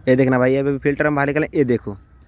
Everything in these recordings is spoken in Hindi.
ये देखना भाई, अभी फिल्टर हम बाहर निकालें।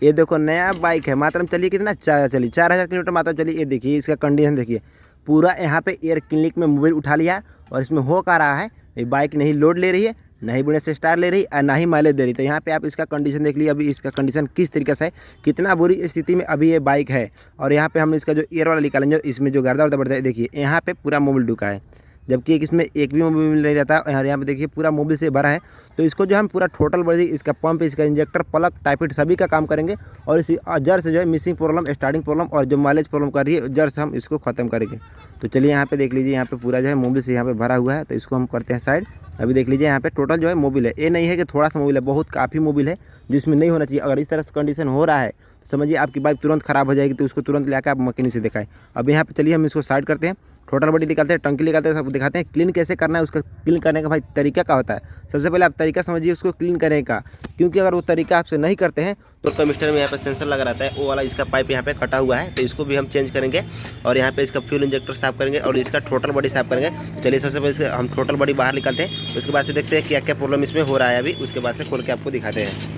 ये देखो नया बाइक है, मात्र हम चलिए कितना 4,000 किलोमीटर मात्र चलिए। ये देखिए इसका कंडीशन देखिए, पूरा यहाँ पे एयर क्लिनिक में मोबाइल उठा लिया और इसमें हो क्या रहा है, ये बाइक नहीं लोड ले रही है, नहीं बुढ़े से स्टार ले रही और ना ही माइलेज दे रही। तो यहाँ पे आप इसका कंडीशन देख लीजिए, अभी इसका कंडीशन किस तरीके से है, कितना बुरी स्थिति में अभी ये बाइक है। और यहाँ पे हम इसका जो एयर वाला निकालेंगे, इसमें जो गर्दा वर्दा बढ़ता है, देखिए यहाँ पे पूरा मोबिल डुका है, जबकि इसमें एक भी मोबिल नहीं रहता है। और यहाँ पे देखिए पूरा मोबिल से भरा है। तो इसको जो हम पूरा टोटल बॉडी, इसका पंप, इसका इंजेक्टर, प्लग, टाइपिट सभी का काम करेंगे। और इसी जड़ से जो है मिसिंग प्रॉब्लम, स्टार्टिंग प्रॉब्लम और जो माइलेज प्रॉब्लम कर रही है, जड़ से हम इसको ख़त्म करेंगे। तो चलिए यहाँ पे देख लीजिए, यहाँ पे पूरा जो है मोबिल से यहाँ पे भरा हुआ है। तो इसको हम करते हैं साइड। अभी देख लीजिए यहाँ पे टोटल जो है मोबिल है, ये नहीं है कि थोड़ा सा मोबिल है, बहुत काफ़ी मोबिल है जिसमें नहीं होना चाहिए। अगर इस तरह से कंडीशन हो रहा है तो समझिए आपकी बाइक तुरंत ख़राब हो जाएगी। तो उसको तुरंत लेकर आप मैकेनिक से दिखाएं। अब यहाँ पे चलिए हम इसको साइड करते हैं, टोटल बॉडी निकालते हैं, टंकी निकालते हैं, सब दिखाते हैं। क्लीन कैसे करना है, उसका क्लीन करने का भाई तरीका क्या होता है। सबसे पहले आप तरीका समझिए उसको क्लीन करने का, क्योंकि अगर वो तरीका आपसे नहीं करते हैं तो कमिस्टर में यहाँ पे सेंसर लगा रहता है, वो वाला इसका पाइप यहाँ पे कटा हुआ है। तो इसको भी हम चेंज करेंगे और यहाँ पे इसका फ्यूल इंजेक्टर साफ करेंगे और इसका टोटल बॉडी साफ करेंगे। तो चलिए सबसे पहले हम टोटल बॉडी बाहर निकालते हैं, उसके बाद से देखते हैं क्या क्या प्रॉब्लम इसमें हो रहा है अभी, उसके बाद से खोल के आपको दिखाते हैं।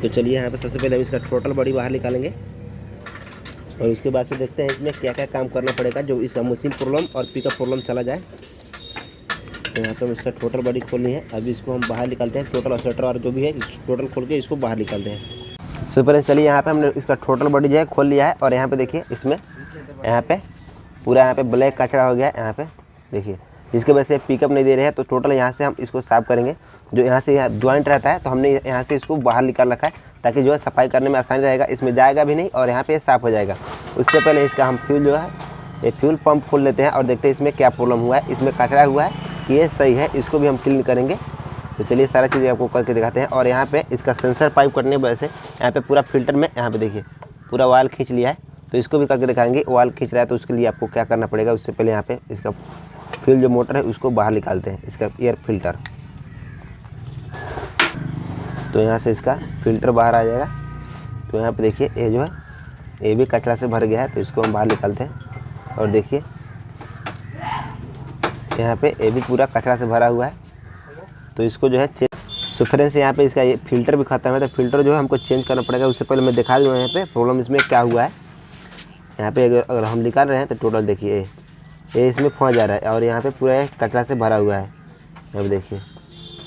तो चलिए यहाँ पे सबसे पहले हम इसका टोटल बॉडी बाहर निकालेंगे और उसके बाद से देखते हैं इसमें क्या क्या काम करना पड़ेगा, जो इसका मशीन प्रॉब्लम और पिकअप प्रॉब्लम चला जाए। तो यहाँ पे हम इसका टोटल बॉडी खोलनी है। अभी इसको हम बाहर निकालते हैं, टोटल और स्वेटर और जो भी है टोटल खोल के इसको बाहर निकालते हैं। सबसे पहले चलिए यहाँ पे हमने इसका टोटल बॉडी जो है खोल लिया है और यहाँ पे देखिए इसमें यहाँ पे पूरा यहाँ पे ब्लैक कचरा हो गया है। यहाँ पे देखिए जिसकी वजह से पिकअप नहीं दे रहे हैं। तो टोटल यहाँ से हम इसको साफ करेंगे, जो यहाँ से यहाँ जॉइंट रहता है तो हमने यहाँ से इसको बाहर निकाल रखा है, ताकि जो है सफाई करने में आसानी रहेगा, इसमें जाएगा भी नहीं और यहाँ पे साफ़ हो जाएगा। उससे पहले इसका हम फ्यूल जो है, ये फ्यूल पंप खोल लेते हैं और देखते हैं इसमें क्या प्रॉब्लम हुआ है। इसमें कचरा हुआ है, ये सही है, इसको भी हम क्लीन करेंगे। तो चलिए सारा चीज़ आपको करके दिखाते हैं। और यहाँ पे इसका सेंसर पाइप कटने की वजह से यहाँ पे पूरा फिल्टर में यहाँ पे देखिए पूरा ऑयल खींच लिया है। तो इसको भी करके दिखाएंगे। ऑयल खींच रहा है तो उसके लिए आपको क्या करना पड़ेगा, उससे पहले यहाँ पे इसका फ्यूल जो मोटर है उसको बाहर निकालते हैं, इसका एयर फिल्टर। तो यहाँ से इसका फिल्टर बाहर आ जाएगा। तो यहाँ पे देखिए ये जो है ये भी कचरा से भर गया है, तो इसको हम बाहर निकालते हैं। और देखिए यहाँ पे ये भी पूरा कचरा से भरा हुआ है, तो इसको जो है सो फ्रेंड्स यहाँ पे इसका ये फिल्टर भी खत्म है, तो फिल्टर जो है हमको चेंज करना पड़ेगा। उससे पहले मैं दिखा दूँ यहाँ पे प्रॉब्लम इसमें क्या हुआ है। यहाँ पे अगर हम निकाल रहे हैं तो टोटल देखिए ये इसमें फंस जा रहा है और यहाँ पे पूरा कचरा से भरा हुआ है। अब देखिए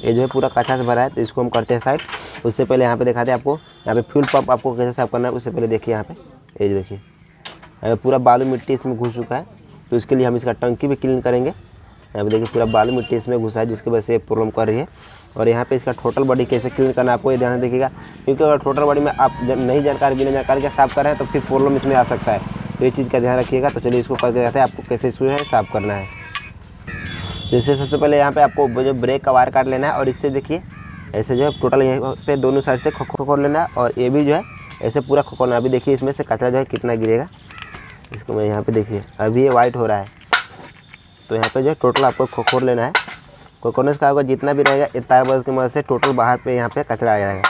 ये जो है पूरा कचरा से भरा है, तो इसको हम करते हैं साइड। उससे पहले यहाँ पे दिखाते हैं आपको यहाँ पे फ्यूल पंप आपको कैसे साफ करना है। उससे पहले देखिए यहाँ पे ये जो देखिए यहाँ पे पूरा बालू मिट्टी इसमें घुस चुका है, तो इसके लिए हम इसका टंकी भी क्लीन करेंगे। यहाँ पे देखिए पूरा बालू मिट्टी इसमें घुसा है, जिसकी वजह से प्रॉब्लम कर रही है। और यहाँ पे इसका टोटल बॉडी कैसे क्लीन करना है आपको ये ध्यान देखिएगा, क्योंकि अगर टोटल बॉडी में आप नहीं जानकारी बिना जानकारी के साफ कर रहे हैं तो फिर प्रॉब्लम इसमें आ सकता है। तो ये चीज़ का ध्यान रखिएगा। तो चलिए इसको करके जाते हैं आपको कैसे इसको है साफ़ करना है। जैसे सबसे पहले यहाँ पे आपको जो ब्रेक का वायर काट लेना है और इससे देखिए ऐसे जो है टोटल यहाँ पे दोनों साइड से खोल लेना है और ये भी जो है ऐसे पूरा खोलना। अभी देखिए इसमें से कचरा जो है कितना गिरेगा, इसको मैं यहाँ पे देखिए अभी ये वाइट हो रहा है। तो यहाँ पे जो है टोटल आपको खोल लेना है। खोलने से क्या होगा, जितना भी रहेगा ये तार बल्ब की मदद से टोटल बाहर पे यहाँ पे कचरा आ जाएगा।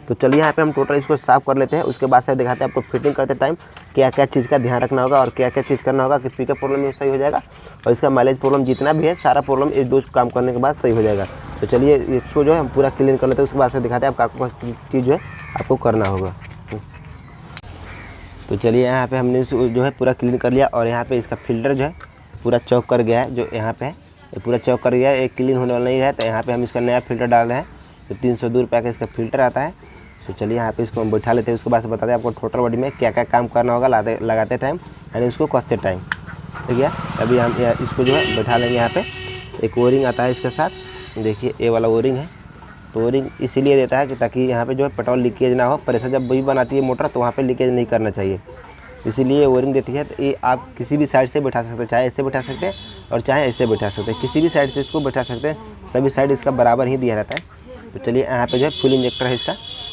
तो चलिए यहाँ पे हम टोटल इसको साफ़ कर लेते हैं। उसके बाद से दिखाते हैं आपको फिटिंग करते टाइम क्या क्या चीज़ का ध्यान रखना होगा और क्या क्या चीज़ करना होगा कि पिकअप प्रॉब्लम सही हो जाएगा और इसका माइलेज प्रॉब्लम जितना भी है सारा प्रॉब्लम ये दो काम करने के बाद सही हो जाएगा। तो चलिए इसको जो है हम पूरा क्लीन कर लेते हैं। उसके बाद से दिखाते हैं आपका चीज़ जो है आपको करना होगा। तो चलिए यहाँ पे हमने जो है पूरा क्लीन कर लिया और यहाँ पे इसका फिल्टर जो है पूरा चौक कर गया है, जो यहाँ पे है ये पूरा चौक कर गया है, एक क्लीन होने वाला नहीं है। तो यहाँ पे हम इसका नया फिल्टर डाल रहे हैं, तो 302 रुपये का इसका फिल्टर आता है। तो चलिए यहाँ पे इसको हम बैठा लेते हैं। उसके बाद से बताते हैं आपको टोटल बॉडी में क्या क्या काम करना होगा लगाते टाइम यानी उसको कसते टाइम। ठीक है, अभी हम इसको जो है बैठा लेंगे। यहाँ पे एक ओरिंग आता है इसके साथ, देखिए ये वाला ओरिंग है। तो ओरिंग इसीलिए देता है कि ताकि यहाँ पे जो है पेट्रोल लीकेज ना हो। प्रेशर जब भी बनाती है मोटर तो वहाँ पे लीकेज नहीं करना चाहिए, इसीलिए ओरिंग देती है। तो ये आप किसी भी साइड से बैठा सकते हैं, चाहे ऐसे बैठा सकते हैं और चाहे ऐसे बैठा सकते हैं, किसी भी साइड से इसको बैठा सकते हैं। सभी साइड इसका बराबर ही दिया रहता है। तो चलिए यहाँ पे जो है फ्यूल इंजेक्टर है, इसका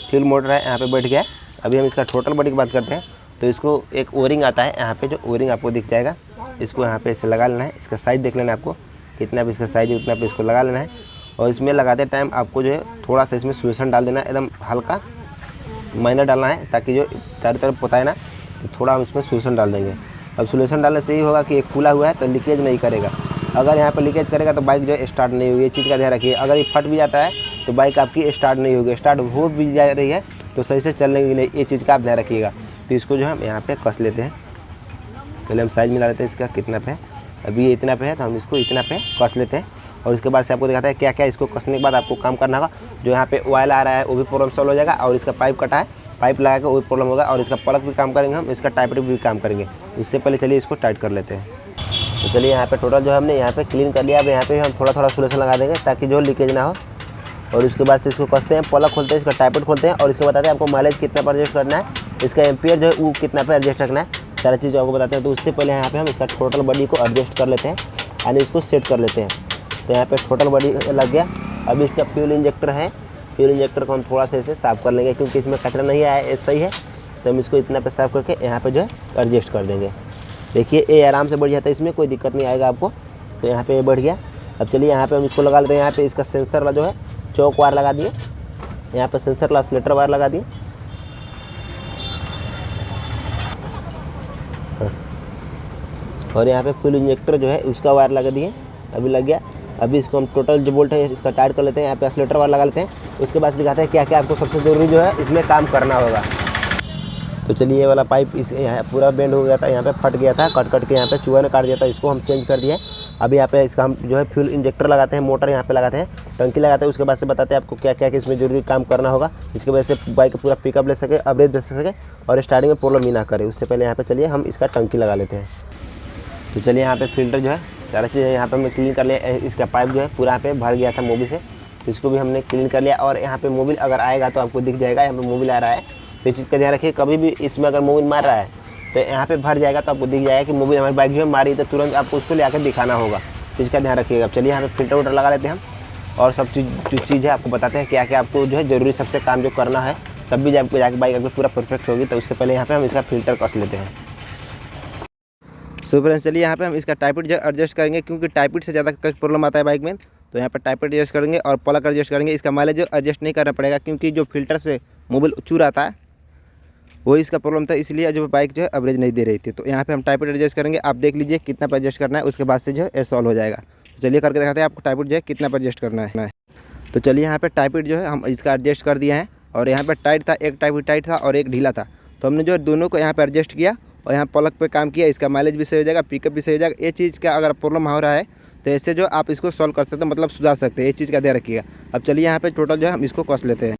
फ्यूल मोटर है, यहाँ पे बैठ गया है। अभी हम इसका टोटल बॉडी की बात करते हैं। तो इसको एक ओरिंग आता है, यहाँ पे जो ओरिंग आपको दिख जाएगा, इसको यहाँ पे ऐसे लगा लेना है। इसका साइज़ देख लेना है आपको, कितना भी इसका साइज़ है उतना पे इसको लगा लेना है। और इसमें लगाते टाइम आपको जो है थोड़ा सा इसमें सोल्यूशन डाल देना है, एकदम हल्का माइनर डालना है, ताकि जो चारों तरफ पोता है ना, तो थोड़ा हम इसमें सोल्यूशन डाल देंगे। अब सोल्यूशन डालने से ही होगा कि ये खुला हुआ है तो लीकेज नहीं करेगा। अगर यहाँ पर लीकेज करेगा तो बाइक जो है स्टार्ट नहीं होगी, ये चीज़ का ध्यान रखिए। अगर ये फट भी जाता है तो बाइक आपकी स्टार्ट नहीं होगी। स्टार्ट हो भी जा रही है तो सही से चलने के लिए ये चीज़ का आप ध्यान रखिएगा। तो इसको जो हम यहाँ पे कस लेते हैं। पहले हम साइज़ मिला लेते हैं इसका कितना पे है। अभी ये इतना पे है तो हम इसको इतना पे कस लेते हैं। और उसके बाद से आपको दिखाता है क्या क्या इसको कसने के बाद आपको काम करना होगा। जो यहाँ पे ऑयल आ रहा है वो भी प्रॉब्लम सॉल्व हो जाएगा, और इसका पाइप कटा है, पाइप लगा के वो भी प्रॉब्लम होगा, और इसका प्लग भी काम करेंगे हम, इसका टाइट भी काम करेंगे। उससे पहले चलिए इसको टाइट कर लेते हैं। तो चलिए यहाँ पे टोटल जो हमने यहाँ पे क्लीन कर लिया। अब यहाँ पे हम थोड़ा थोड़ा सोल्यूशन लगा देंगे ताकि जो लीकेज ना हो। और उसके बाद से इसको कसते हैं, प्लग खोलते हैं, इसका टाइपट खोलते हैं, और इसको बताते हैं आपको माइलेज कितना पर एडजस्ट करना है, इसका एम्पियर जो है वो कितना पर एडजस्ट रखना है, सारी चीज़ आपको बताते हैं। तो उससे पहले यहाँ पे हम इसका टोटल बॉडी को एडजस्ट कर लेते हैं, यानी इसको सेट कर लेते हैं। तो यहाँ पे टोटल बॉडी लग गया। अभी इसका फ्यूल इंजेक्टर है, फ्यूल इंजेक्टर को हम थोड़ा सा इसे साफ़ कर लेंगे क्योंकि इसमें कचरा नहीं आया है, सही है। तो हम इसको इतना पे साफ़ करके यहाँ पे जो है एडजस्ट कर देंगे। देखिए ये आराम से बढ़ जाता है, इसमें कोई दिक्कत नहीं आएगा आपको। तो यहाँ पे ये बढ़ गया। अब चलिए यहाँ पे हम इसको लगा लेते हैं। यहाँ पे इसका सेंसर वाला जो है चौक वायर लगा दिए, यहाँ पे सेंसर वाला स्लेटर वायर लगा दिए। और यहाँ पे फ्यूल इंजेक्टर जो है उसका वायर लगा दिए, अभी लग गया। अभी इसको हम टोटल जो बोल्ट है इसका टाइट कर लेते हैं। यहाँ पे एक्सीलेटर वायर लगा लेते हैं। उसके बाद दिखाते हैं क्या क्या आपको सबसे ज़रूरी जो है इसमें काम करना होगा। तो चलिए ये वाला पाइप इस यहाँ पूरा बेंड हो गया था, यहाँ पे फट गया था, कट के यहाँ पे चूहा ने काट दिया था, इसको हम चेंज कर दिए। अभी यहाँ पे इसका हम जो है फ्यूल इंजेक्टर लगाते हैं, मोटर यहाँ पे लगाते हैं, टंकी लगाते हैं। उसके बाद से बताते हैं आपको क्या क्या इसमें जरूरी काम करना होगा, इसकी वजह से बाइक पूरा पिकअप ले सके, एवरेज दे सके, और स्टार्टिंग में प्रॉब्लम ही ना करे। उससे पहले यहाँ पे चलिए हम इसका टंकी लगा लेते हैं। तो चलिए यहाँ पे फिल्टर जो है सारा चीज़ यहाँ पे हमने क्लीन कर लिया। इसका पाइप जो है पूरा यहाँ पे भर गया था मोबिल से, तो इसको भी हमने क्लीन कर लिया। और यहाँ पे मोबिल अगर आएगा तो आपको दिख जाएगा यहाँ पे मोबिल आ रहा है। तो इस चीज़ का ध्यान रखिए, कभी भी इसमें अगर मोबिल मार रहा है तो यहाँ पे भर जाएगा, तो आपको दिख जाएगा कि मोबिल हमारी बाइक जो है मारी, तो तुरंत आपको उसको ले आकर दिखाना होगा। तो इसका ध्यान रखिएगा। चलिए यहाँ पे फिल्टर वोल्टर लगा लेते हैं हम, और सब चीज़ है आपको बताते हैं क्या क्या आपको जो है ज़रूरी सबसे काम जो करना है, तब भी आपको जाकर बाइक आपकी पूरा परफेक्ट होगी। तो उससे पहले यहाँ पे हम इसका फिल्टर कस लेते हैं। सो फ्रेंड्स चलिए यहाँ पे हम इसका टाइपिट जो एडजस्ट करेंगे, क्योंकि टाइपिट से ज़्यादा प्रॉब्लम आता है बाइक में। तो यहाँ पे टाइपिट एडजस्ट करेंगे और प्लग एडजस्ट करेंगे। इसका माइलेज जो एडजस्ट नहीं करना पड़ेगा, क्योंकि जो फिल्टर से मोबिल चूर आता है वो इसका प्रॉब्लम था, इसलिए जो बाइक जो है एवरेज नहीं दे रही थी। तो यहाँ पे हम टाइपिट एडजस्ट करेंगे। आप देख लीजिए कितना पर एडजस्ट करना है, उसके बाद से जो है सॉल्व हो जाएगा। तो चलिए करके दिखाते हैं आपको टाइपिट जो है कितना पर एडजस्ट करना है। तो चलिए यहाँ पे टाइपिट जो है हम इसका एडजस्ट कर दिए हैं, और यहाँ पे टाइट था, एक टाइपिट टाइट था और एक ढीला था। तो हमने जो दोनों को यहाँ पे एडजस्ट किया और यहाँ प्लग पे काम किया। इसका माइलेज भी सही हो जाएगा, पिकअप भी सही हो जाएगा। ये चीज़ का अगर प्रॉब्लम हो रहा है तो ऐसे जो आप इसको सॉल्व कर सकते हैं, मतलब सुधार सकते हैं। ये चीज़ का ध्यान रखिएगा। अब चलिए यहाँ पे टोटल जो है हम इसको कस लेते हैं।